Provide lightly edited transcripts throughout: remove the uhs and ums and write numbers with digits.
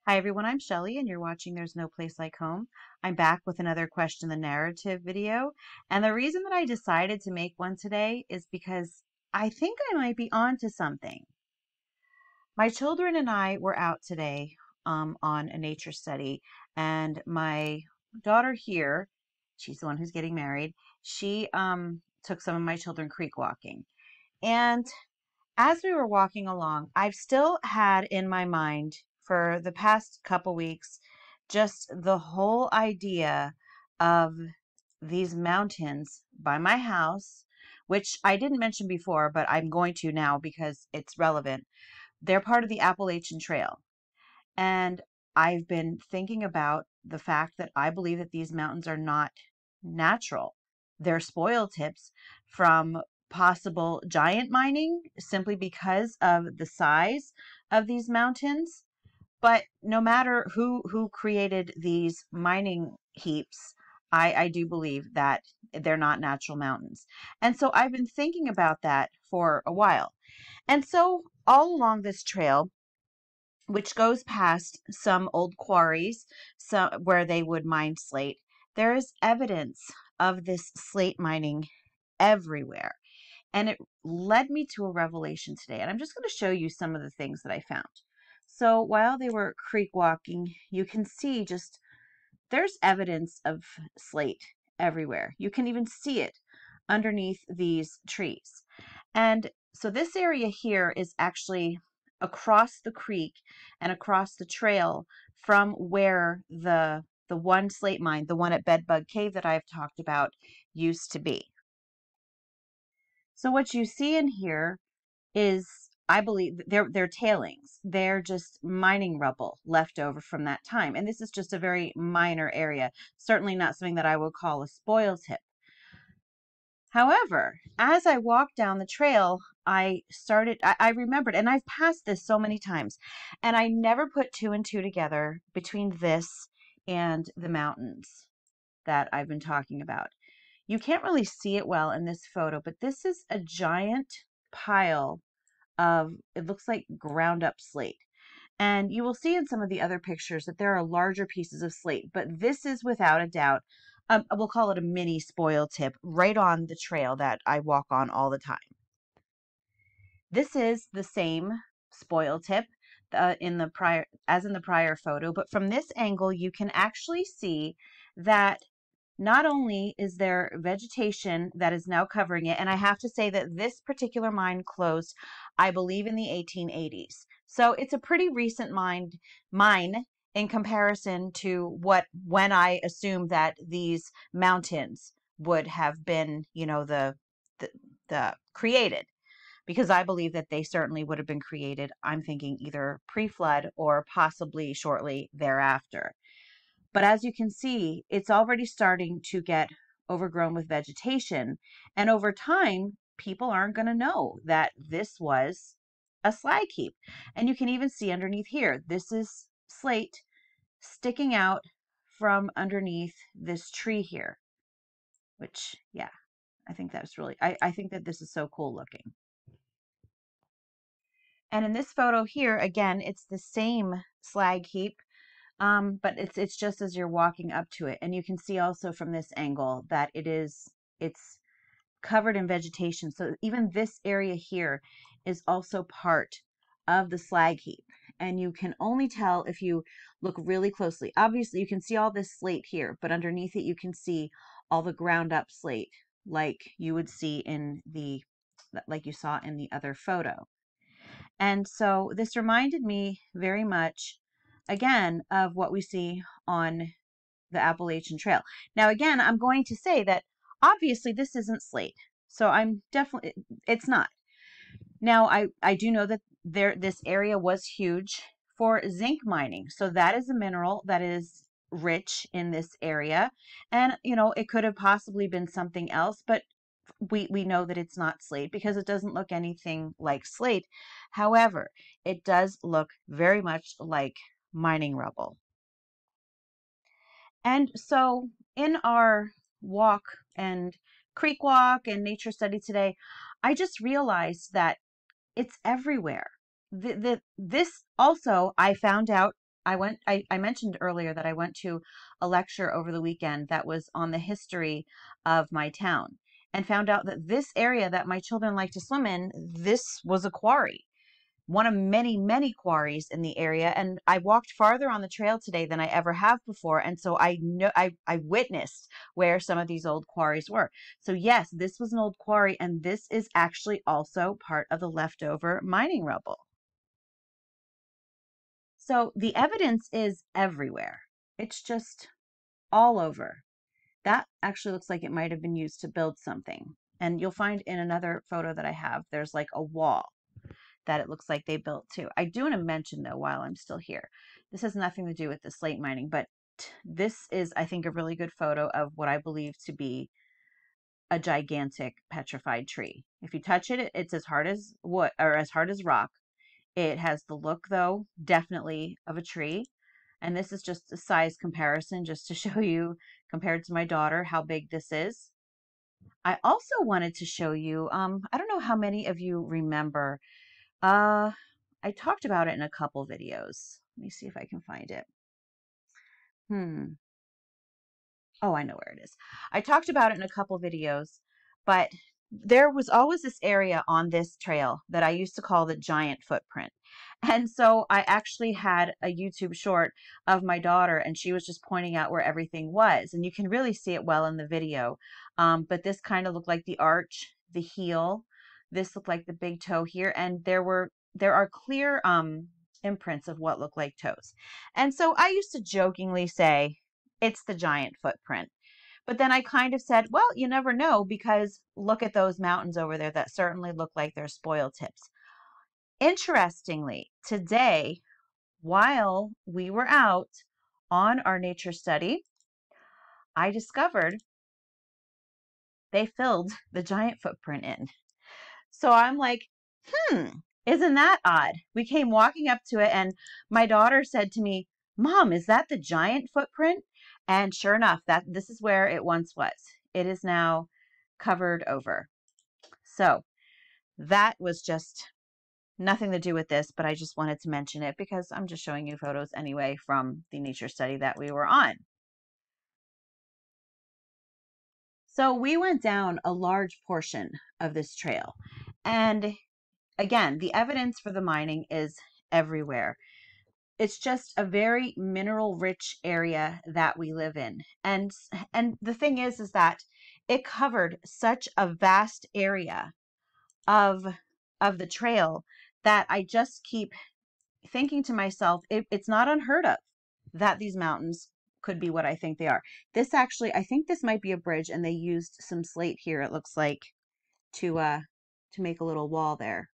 Hi everyone, I'm Shelly and you're watching There's No Place Like Home. I'm back with another Question the Narrative video. And the reason that I decided to make one today is because I think I might be onto something. My children and I were out today on a nature study, and my daughter here, she's the one who's getting married, she took some of my children creek walking. And as we were walking along, I've still had in my mind for the past couple weeks just the whole idea of these mountains by my house, which I didn't mention before, but I'm going to now because it's relevant. They're part of the Appalachian Trail. And I've been thinking about the fact that I believe that these mountains are not natural. They're spoil tips from possible giant mining simply because of the size of these mountains. But no matter who created these mining heaps, I do believe that they're not natural mountains. And so I've been thinking about that for a while. And so all along this trail, which goes past some old quarries where they would mine slate, there is evidence of this slate mining everywhere. And it led me to a revelation today. And I'm just going to show you some of the things that I found. So while they were creek walking, you can see just there's evidence of slate everywhere. You can even see it underneath these trees. And so this area here is actually across the creek and across the trail from where the one slate mine, the one at Bedbug Cave that I've talked about, used to be. So what you see in here is, I believe, they're tailings. They're just mining rubble left over from that time. And this is just a very minor area, certainly not something that I would call a spoil tip. However, as I walked down the trail, I remembered, and I've passed this so many times, and I never put two and two together between this and the mountains that I've been talking about. You can't really see it well in this photo, but this is a giant pile of, it looks like ground up slate. And you will see in some of the other pictures that there are larger pieces of slate, but this is without a doubt, we'll call it a mini spoil tip right on the trail that I walk on all the time. This is the same spoil tip in the prior photo, but from this angle you can actually see that not only is there vegetation that is now covering it, and I have to say that this particular mine closed, I believe, in the 1880s. So it's a pretty recent mine in comparison to when I assumed that these mountains would have been, the, the created, because I believe that they certainly would have been created, I'm thinking either pre-flood or possibly shortly thereafter. But as you can see, it's already starting to get overgrown with vegetation. And over time, people aren't going to know that this was a slag heap. And you can even see underneath here, this is slate sticking out from underneath this tree here, which, yeah, I think that's really, I think that this is so cool looking. And in this photo here, again, it's the same slag heap, but it's just as you're walking up to it. And you can see also from this angle that it's covered in vegetation. So even this area here is also part of the slag heap. And you can only tell if you look really closely. Obviously, you can see all this slate here, but underneath it, you can see all the ground up slate like you would see like you saw in the other photo. And so this reminded me very much, again, of what we see on the Appalachian Trail. Now, again, I'm going to say that obviously this isn't slate. So it's not. Now, I do know that this area was huge for zinc mining. So that is a mineral that is rich in this area. And, it could have possibly been something else, but we know that it's not slate because it doesn't look anything like slate. However, it does look very much like mining rubble. And so in our walk and creek walk and nature study today, I just realized that it's everywhere. This also I found out I mentioned earlier that I went to a lecture over the weekend that was on the history of my town and found out that this area that my children like to swim in, this was a quarry, one of many, many quarries in the area. And I walked farther on the trail today than I ever have before. And so I know I witnessed where some of these old quarries were. So yes, this was an old quarry, and this is actually also part of the leftover mining rubble. So the evidence is everywhere. It's just all over. That actually looks like it might have been used to build something. And you'll find in another photo that I have, there's like a wall that it looks like they built too. I do want to mention though, while I'm still here, this has nothing to do with the slate mining, but this is, I think, a really good photo of what I believe to be a gigantic petrified tree. If you touch it, it's as hard as wood or as hard as rock. It has the look, though, definitely of a tree. And this is just a size comparison just to show you, compared to my daughter, how big this is. I also wanted to show you, I don't know how many of you remember, I talked about it in a couple videos. Let me see if I can find it. Oh, I know where it is. I talked about it in a couple videos, but there was always this area on this trail that I used to call the giant footprint. And so I actually had a YouTube short of my daughter, and she was just pointing out where everything was. And you can really see it well in the video. But this kind of looked like the arch, the heel. This looked like the big toe here. And there are clear imprints of what look like toes. And so I used to jokingly say, it's the giant footprint. But then I kind of said, well, you never know, because look at those mountains over there that certainly look like they're spoil tips. Interestingly, today, while we were out on our nature study, I discovered they filled the giant footprint in. So I'm like, isn't that odd? We came walking up to it, and my daughter said to me, Mom, is that the giant footprint? And sure enough, this is where it once was. It is now covered over. So that was just nothing to do with this, but I just wanted to mention it because I'm just showing you photos anyway from the nature study that we were on. So we went down a large portion of this trail. And again, the evidence for the mining is everywhere. It's just a very mineral rich area that we live in. And the thing is that it covered such a vast area of the trail that I just keep thinking to myself, it's not unheard of that these mountains could be what I think they are. This actually, I think this might be a bridge, and they used some slate here, it looks like, to make a little wall there.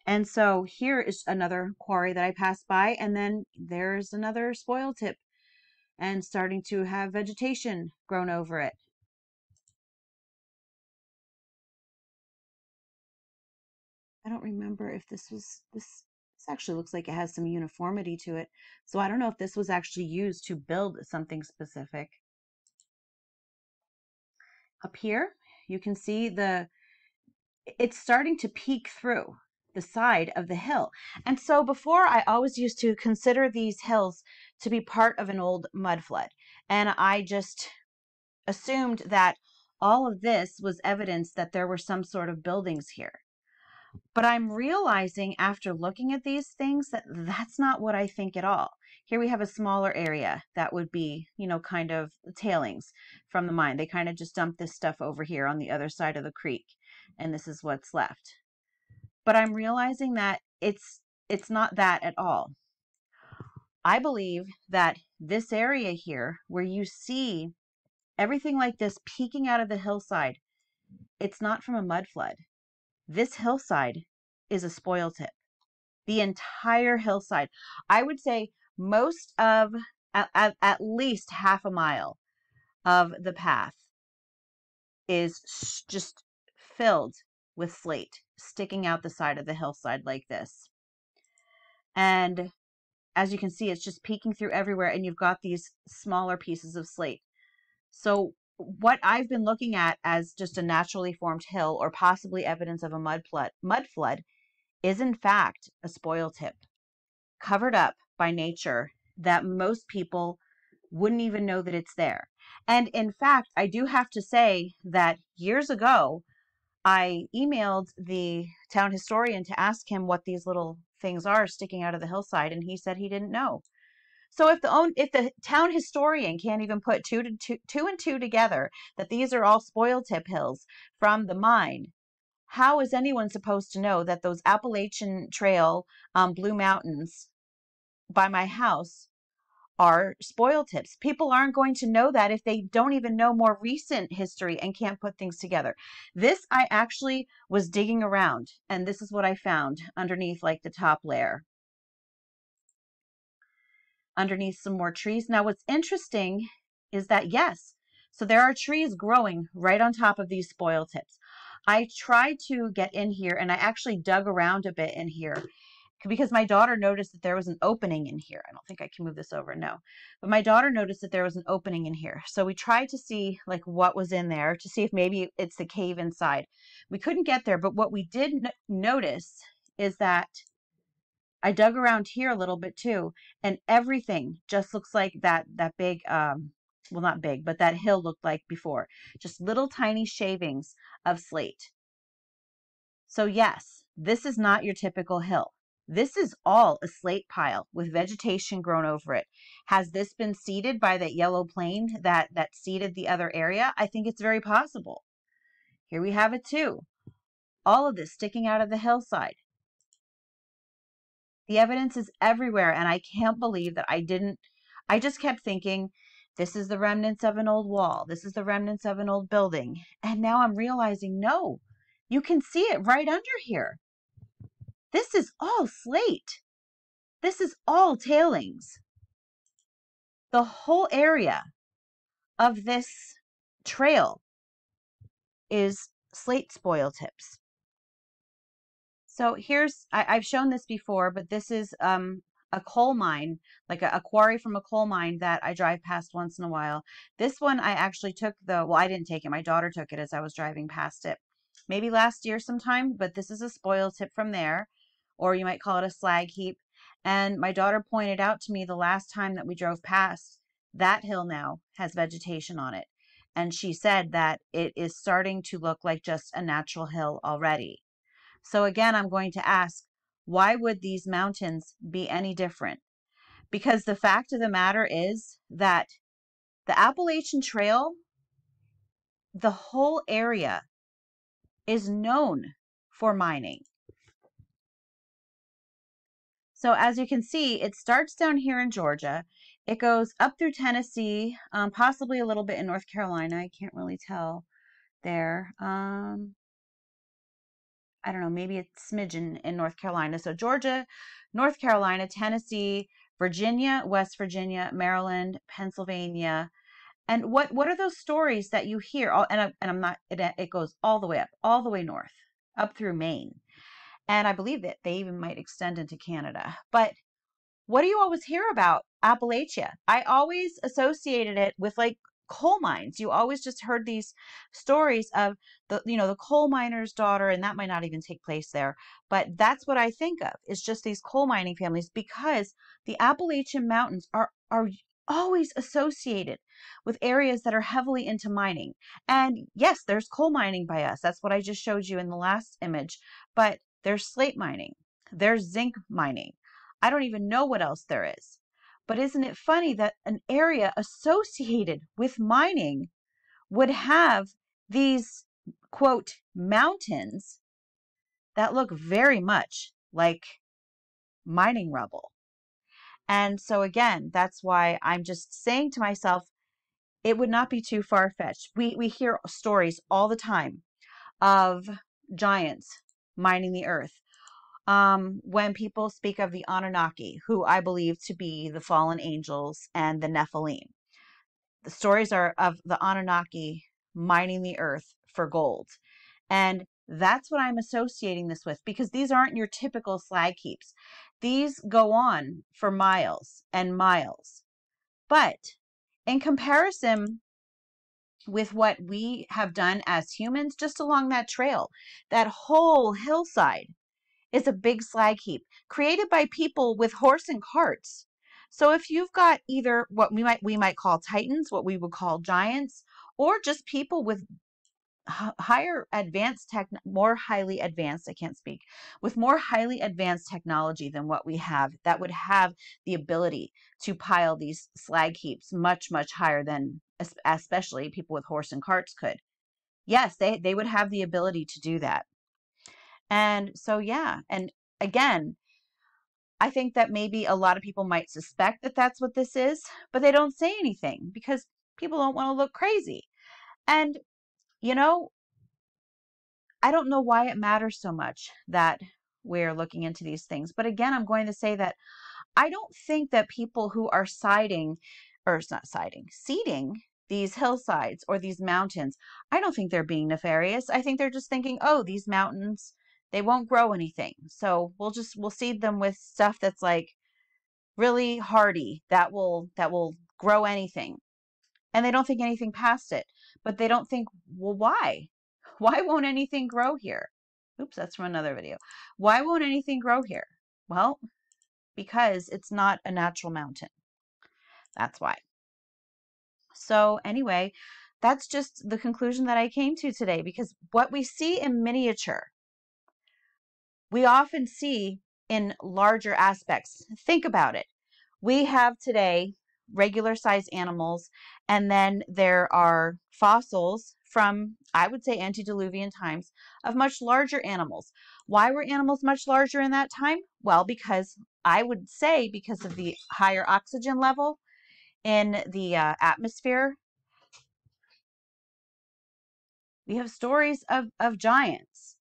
And so here is another quarry that I passed by, and then there's another spoil tip and starting to have vegetation grown over it. I don't remember if this actually looks like it has some uniformity to it. So I don't know if this was actually used to build something specific. Up here, you can see it's starting to peek through the side of the hill. And so before, I always used to consider these hills to be part of an old mud flood. And I just assumed that all of this was evidence that there were some sort of buildings here. But I'm realizing after looking at these things that that's not what I think at all. Here we have a smaller area that would be, kind of tailings from the mine. They kind of just dumped this stuff over here on the other side of the creek, and this is what's left. But I'm realizing that it's not that at all. I believe that this area here, where you see everything like this peeking out of the hillside, it's not from a mud flood. This hillside is a spoil tip. The entire hillside. I would say most of, at least half a mile of the path is just filled with slate sticking out the side of the hillside like this. And as you can see, it's just peeking through everywhere, and you've got these smaller pieces of slate. So what I've been looking at as just a naturally formed hill or possibly evidence of a mud flood is in fact a spoil tip. covered up by nature that most people wouldn't even know that it's there. And in fact, I do have to say that years ago, I emailed the town historian to ask him what these little things are sticking out of the hillside, and he said he didn't know. So if the town historian can't even put two and two together, that these are all spoil tip hills from the mine, how is anyone supposed to know that those Appalachian Trail Blue Mountains by my house are spoil tips? People aren't going to know that if they don't even know more recent history and can't put things together. This, I actually was digging around, and this is what I found underneath like the top layer, underneath some more trees. Now, what's interesting is that, yes, so there are trees growing right on top of these spoil tips. I tried to get in here, and I actually dug around a bit in here because my daughter noticed that there was an opening in here. I don't think I can move this over, no. But my daughter noticed that there was an opening in here. So we tried to see like what was in there to see if maybe it's the cave inside. We couldn't get there, but what we did notice is that I dug around here a little bit too, and everything just looks like that big, well, not big, but that hill looked like before. Just little tiny shavings of slate. So yes, this is not your typical hill. This is all a slate pile with vegetation grown over it. Has this been seeded by that yellow plane that seeded the other area? I think it's very possible. Here we have it too. All of this sticking out of the hillside. The evidence is everywhere, and I can't believe that I just kept thinking, this is the remnants of an old wall. This is the remnants of an old building. And now I'm realizing, no, you can see it right under here. This is all slate. This is all tailings. The whole area of this trail is slate spoil tips. So here's, I've shown this before, but this is a coal mine, like a quarry from a coal mine that I drive past once in a while. This one I actually took well, I didn't take it. My daughter took it as I was driving past it. Maybe last year sometime, but this is a spoil tip from there, or you might call it a slag heap. And my daughter pointed out to me the last time that we drove past, that hill now has vegetation on it. And she said that it is starting to look like just a natural hill already. So again, I'm going to ask, why would these mountains be any different? Because the fact of the matter is that the Appalachian Trail, the whole area is known for mining. So as you can see, it starts down here in Georgia. It goes up through Tennessee, possibly a little bit in North Carolina. I can't really tell there. I don't know, maybe a smidgen in North Carolina. So Georgia, North Carolina, Tennessee, Virginia, West Virginia, Maryland, Pennsylvania. And what are those stories that you hear? I'm not, it goes all the way up, all the way north, up through Maine. And I believe that they even might extend into Canada. But what do you always hear about Appalachia? I always associated it with like coal mines. You always just heard these stories of the coal miner's daughter, and that might not even take place there, but that's what I think of, is just these coal mining families, because the Appalachian Mountains are always associated with areas that are heavily into mining. And yes, there's coal mining by us. That's what I just showed you in the last image, but there's slate mining, there's zinc mining. I don't even know what else there is. But isn't it funny that an area associated with mining would have these, quote, mountains that look very much like mining rubble? And so again, that's why I'm just saying to myself, it would not be too far-fetched. We hear stories all the time of giants mining the earth. When people speak of the Anunnaki, who I believe to be the fallen angels and the Nephilim. The stories are of the Anunnaki mining the earth for gold. And that's what I'm associating this with, because these aren't your typical slag heaps. These go on for miles and miles. But in comparison with what we have done as humans, just along that trail, that whole hillside is a big slag heap created by people with horse and carts. So if you've got either what we might call titans, what we would call giants, or just people with higher advanced more highly advanced, I can't speak, with more highly advanced technology than what we have, that would have the ability to pile these slag heaps much, much higher than especially people with horse and carts could. Yes, they would have the ability to do that. And so, yeah. And again, I think that maybe a lot of people might suspect that that's what this is, but they don't say anything because people don't want to look crazy. And, you know, I don't know why it matters so much that we're looking into these things. But again, I'm going to say that I don't think that people who are seeding these hillsides or these mountains, I don't think they're being nefarious. I think they're just thinking, oh, these mountains, they won't grow anything. So we'll seed them with stuff that's like really hardy, that will grow anything. And they don't think anything past it. But they don't think, well, why? Why won't anything grow here? Oops, that's from another video. Why won't anything grow here? Well, because it's not a natural mountain. That's why. So anyway, that's just the conclusion that I came to today, because what we see in miniature, we often see in larger aspects. Think about it. We have today regular sized animals, and then there are fossils from, I would say, antediluvian times of much larger animals. Why were animals much larger in that time? Well, because I would say because of the higher oxygen level in the atmosphere. We have stories of giants,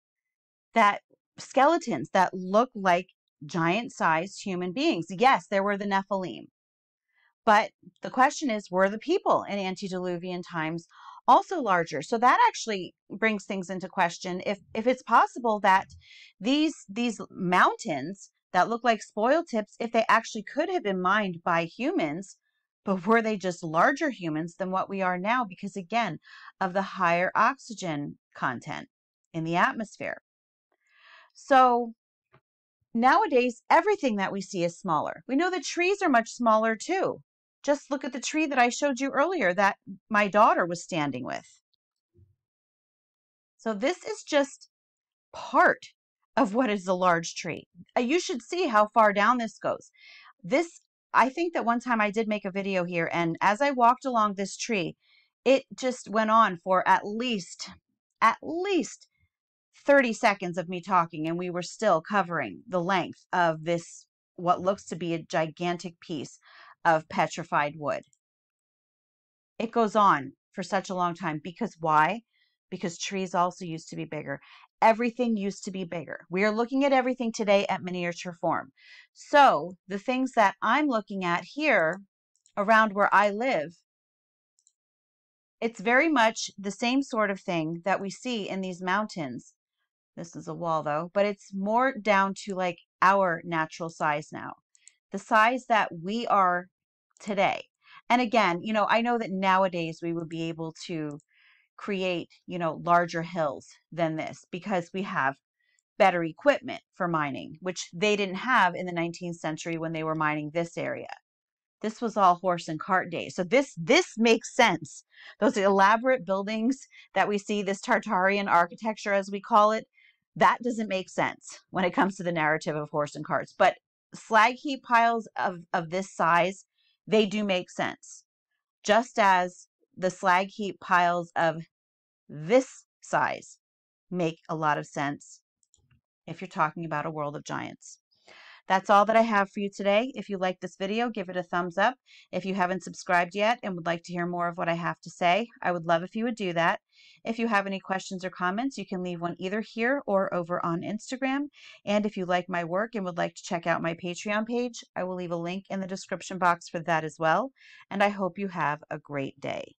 that skeletons that look like giant-sized human beings. Yes, there were the Nephilim. But the question is, were the people in antediluvian times also larger? So that actually brings things into question. If it's possible that these mountains that look like spoil tips, if they actually could have been mined by humans, but were they just larger humans than what we are now? Because again, of the higher oxygen content in the atmosphere. So nowadays, everything that we see is smaller. We know that trees are much smaller too. Just look at the tree that I showed you earlier that my daughter was standing with. So this is just part of what is a large tree. You should see how far down this goes. I think that one time I did make a video here, and as I walked along this tree, it just went on for at least 30 seconds of me talking, and we were still covering the length of this, what looks to be a gigantic piece of petrified wood. It goes on for such a long time. Because why? Because trees also used to be bigger. Everything used to be bigger. We are looking at everything today at miniature form. So the things that I'm looking at here around where I live, it's very much the same sort of thing that we see in these mountains. This is a wall though, but it's more down to like our natural size now, the size that we are today. And again, I know that nowadays we would be able to create, larger hills than this because we have better equipment for mining, which they didn't have in the 19th century when they were mining this area. This was all horse and cart days. So this makes sense. Those elaborate buildings that we see, this Tartarian architecture as we call it, that doesn't make sense when it comes to the narrative of horse and carts. But slag heap piles of this size, they do make sense. Just as the slag heap piles of this size make a lot of sense if you're talking about a world of giants. That's all that I have for you today. If you like this video, give it a thumbs up. If you haven't subscribed yet and would like to hear more of what I have to say, I would love if you would do that. If you have any questions or comments, you can leave one either here or over on Instagram. And if you like my work and would like to check out my Patreon page, I will leave a link in the description box for that as well. And I hope you have a great day.